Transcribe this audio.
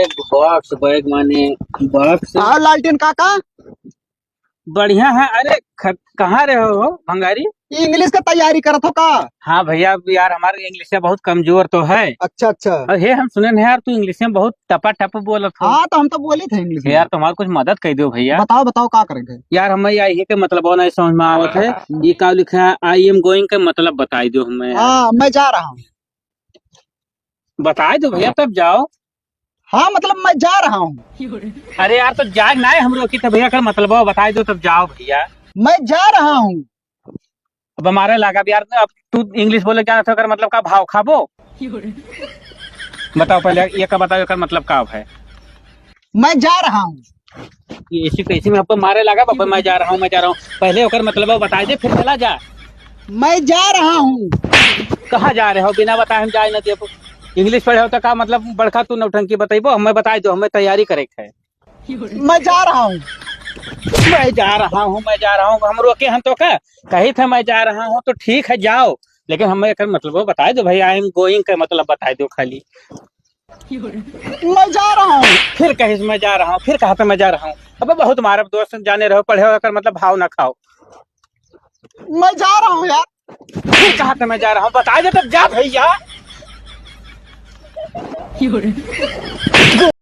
Box bag माने box हाँ लालटेन काका, बढ़िया है। अरे कहाँ रहे हो भंगारी? ये इंग्लिश का तैयारी करत हो का? हाँ भैया, यार हमारे इंग्लिश में बहुत कमजोर तो है। अच्छा अच्छा। और हे हम सुने हैं यार, तू इंग्लिश में बहुत टपा टप बोलत हो। हाँ तो हम तो बोले थे इंग्लिश में। यार तुम्हारे कुछ मदद कर दो भैया। बताओ बताओ का करेंगे। यार हमें यही के मतलब नहीं समझ में आवत है। ये का लिखा है आई एम गोइंग का मतलब बताई दो हमें यार। हाँ मैं जा रहा हूँ। बताए दो भैया तब जाओ। हाँ मतलब मैं जा रहा हूँ। अरे यार तो जाग ना है हम लोग की, तो भैया का मतलब बताई दो तब जाओ भैया। मैं जा रहा हूँ। अब हमारे लगा भी यार, अब तू इंग्लिश बोले क्या था, मतलब का भाव खाबो। बताओ पहले ये का बताओ, ये मतलब का है। मैं जा रहा हूँ। ये इसी कैसी में आपको मारे लगा बाबा, मैं जा रहा हूँ मैं जा रहा हूँ। पहले होकर मतलब बता दे फिर चला जा। मैं जा रहा हूँ। कहाँ जा रहे हो बिना बताए हम जाए न दे। इंग्लिश पढ़े हो तो का मतलब बड़का तू नौटंकी बताइबो, हमें बताई दो, हमें तैयारी करे है। मैं जा रहा हूँ। मैं जा रहा हूँ मैं जा रहा हूँ, हम रोके हम तो का कही थे मैं जा रहा हूँ तो ठीक है जाओ। लेकिन हमें मतलब वो बताए दो भाई, आई एम गोइंग का मतलब बताए दो खाली। मैं जा रहा हूँ। फिर कहीं मैं जा रहा हूँ, फिर कहा था मैं जा रहा हूँ। अब बहुत मारे दोस्त जाने रहो पढ़े हो कर मतलब भाव ना खाओ। मैं जा रहा हूँ यार। फिर कहा था मैं जा रहा हूँ, बताए दे तब जा भैया।